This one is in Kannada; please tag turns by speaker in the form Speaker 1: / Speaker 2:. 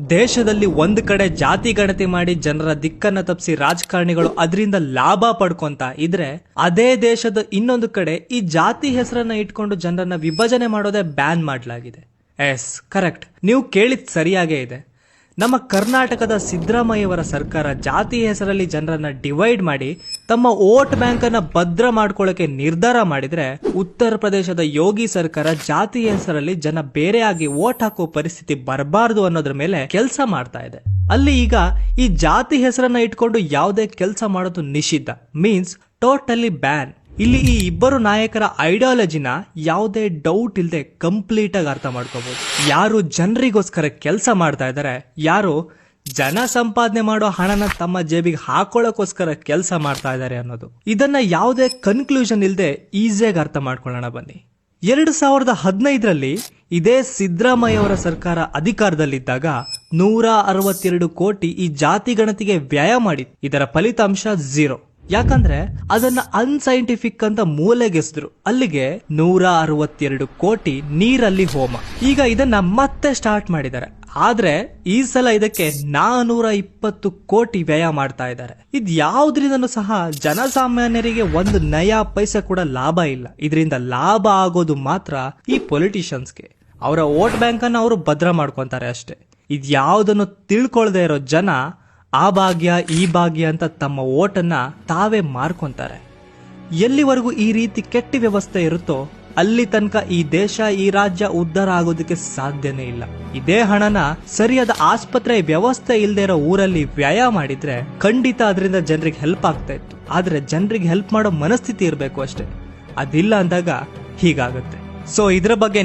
Speaker 1: ದೇಶದಲ್ಲಿ ಒಂದು ಕಡೆ ಜಾತಿ ಗಣತಿ ಮಾಡಿ ಜನರ ದಿಕ್ಕನ್ನ ತಪ್ಪಿಸಿ ರಾಜಕಾರಣಿಗಳು ಅದರಿಂದ ಲಾಭ ಪಡ್ಕೊಂತ ಇದ್ರೆ, ಅದೇ ದೇಶದ ಇನ್ನೊಂದು ಕಡೆ ಈ ಜಾತಿ ಹೆಸರನ್ನ ಇಟ್ಕೊಂಡು ಜನರನ್ನ ವಿಭಜನೆ ಮಾಡೋದೇ ಬ್ಯಾನ್ ಮಾಡಲಾಗಿದೆ. ಎಸ್, ಕರೆಕ್ಟ್, ನೀವು ಕೇಳಿದ್ ಸರಿಯಾಗೇ ಇದೆ. ನಮ್ಮ ಕರ್ನಾಟಕದ ಸಿದ್ದರಾಮಯ್ಯವರ ಸರ್ಕಾರ ಜಾತಿ ಹೆಸರಲ್ಲಿ ಜನರನ್ನ ಡಿವೈಡ್ ಮಾಡಿ ತಮ್ಮ ವೋಟ್ ಬ್ಯಾಂಕ್ ಅನ್ನ ಭದ್ರ ಮಾಡ್ಕೊಳ್ಳೋಕೆ ನಿರ್ಧಾರ ಮಾಡಿದ್ರೆ, ಉತ್ತರ ಪ್ರದೇಶದ ಯೋಗಿ ಸರ್ಕಾರ ಜಾತಿ ಹೆಸರಲ್ಲಿ ಜನ ಬೇರೆಯಾಗಿ ವೋಟ್ ಹಾಕೋ ಪರಿಸ್ಥಿತಿ ಬರಬಾರದು ಅನ್ನೋದ್ರ ಮೇಲೆ ಕೆಲಸ ಮಾಡ್ತಾ ಇದೆ. ಅಲ್ಲಿ ಈಗ ಈ ಜಾತಿ ಹೆಸರನ್ನ ಇಟ್ಕೊಂಡು ಯಾವುದೇ ಕೆಲಸ ಮಾಡೋದು ನಿಷಿದ್ಧ, ಮೀನ್ಸ್ ಟೋಟಲಿ ಬ್ಯಾನ್. ಇಲ್ಲಿ ಈ ಇಬ್ಬರು ನಾಯಕರ ಐಡಿಯಾಲಜಿನ ಯಾವುದೇ ಡೌಟ್ ಇಲ್ಲದೆ ಕಂಪ್ಲೀಟ್ ಆಗಿ ಅರ್ಥ ಮಾಡ್ಕೋಬಹುದು. ಯಾರು ಜನರಿಗೋಸ್ಕರ ಕೆಲಸ ಮಾಡ್ತಾ ಇದ್ದಾರೆ, ಯಾರು ಜನ ಸಂಪಾದನೆ ಮಾಡೋ ಹಣನ ತಮ್ಮ ಜೇಬಿಗೆ ಹಾಕೊಳ್ಳೋಕೋಸ್ಕರ ಕೆಲಸ ಮಾಡ್ತಾ ಇದ್ದಾರೆ ಅನ್ನೋದು, ಇದನ್ನ ಯಾವುದೇ ಕನ್ಕ್ಲೂಷನ್ ಇಲ್ಲದೆ ಈಸಿಯಾಗಿ ಅರ್ಥ ಮಾಡ್ಕೊಳ್ಳೋಣ ಬನ್ನಿ. 2015ರಲ್ಲಿ ಇದೇ ಸಿದ್ದರಾಮಯ್ಯ ಅವರ ಸರ್ಕಾರ ಅಧಿಕಾರದಲ್ಲಿದ್ದಾಗ 162 ಕೋಟಿ ಈ ಜಾತಿ ಗಣತಿಗೆ ವ್ಯಯ ಮಾಡಿತ್ತು. ಇದರ ಫಲಿತಾಂಶ 0. ಯಾಕಂದ್ರೆ ಅದನ್ನ ಅನ್ಸೈಂಟಿಫಿಕ್ ಅಂತ ಮೂಲೆಗೆಸಿದ್ರು. ಅಲ್ಲಿಗೆ 162 ಕೋಟಿ ನೀರಲ್ಲಿ ಹೋಮ. ಈಗ ಇದನ್ನ ಮತ್ತೆ ಸ್ಟಾರ್ಟ್ ಮಾಡಿದ್ದಾರೆ. ಆದ್ರೆ ಈ ಸಲ ಇದಕ್ಕೆ 420 ಕೋಟಿ ವ್ಯಯ ಮಾಡ್ತಾ ಇದ್ದಾರೆ. ಇದ್ ಯಾವ್ದ್ರಿಂದನೂ ಸಹ ಜನಸಾಮಾನ್ಯರಿಗೆ ಒಂದು ನಯಾ ಪೈಸೆ ಕೂಡ ಲಾಭ ಇಲ್ಲ. ಇದರಿಂದ ಲಾಭ ಆಗೋದು ಮಾತ್ರ ಈ ಪೊಲಿಟಿಷಿಯನ್ಸ್ಗೆ. ಅವರ ವೋಟ್ ಬ್ಯಾಂಕ್ ಅನ್ನ ಅವರು ಭದ್ರ ಮಾಡ್ಕೊಂತಾರೆ ಅಷ್ಟೇ. ಇದ್ಯಾವುದನ್ನು ತಿಳ್ಕೊಳ್ದೇ ಇರೋ ಜನ ಆ ಭಾಗ್ಯ ಈ ಭಾಗ್ಯ ಅಂತ ತಮ್ಮ ಓಟನ್ನ ತಾವೇ ಮಾರ್ಕೊಂತಾರೆ. ಎಲ್ಲಿವರೆಗೂ ಈ ರೀತಿ ಕೆಟ್ಟ ವ್ಯವಸ್ಥೆ ಇರುತ್ತೋ ಅಲ್ಲಿ ತನಕ ಈ ದೇಶ, ಈ ರಾಜ್ಯ ಉದ್ಧಾರ ಆಗೋದಕ್ಕೆ ಸಾಧ್ಯನೇ ಇಲ್ಲ. ಇದೇ ಹಣನ ಸರಿಯಾದ ಆಸ್ಪತ್ರೆ ವ್ಯವಸ್ಥೆ ಇಲ್ಲದೆ ಇರೋ ಊರಲ್ಲಿ ವ್ಯಯ ಮಾಡಿದ್ರೆ ಖಂಡಿತ ಅದರಿಂದ ಜನರಿಗೆ ಹೆಲ್ಪ್ ಆಗ್ತಾ ಇತ್ತು. ಆದ್ರೆ ಜನರಿಗೆ ಹೆಲ್ಪ್ ಮಾಡೋ ಮನಸ್ಥಿತಿ ಇರಬೇಕು ಅಷ್ಟೇ. ಅದಿಲ್ಲ ಅಂದಾಗ ಹೀಗಾಗುತ್ತೆ. ಸೊ ಇದ್ರ ಬಗ್ಗೆ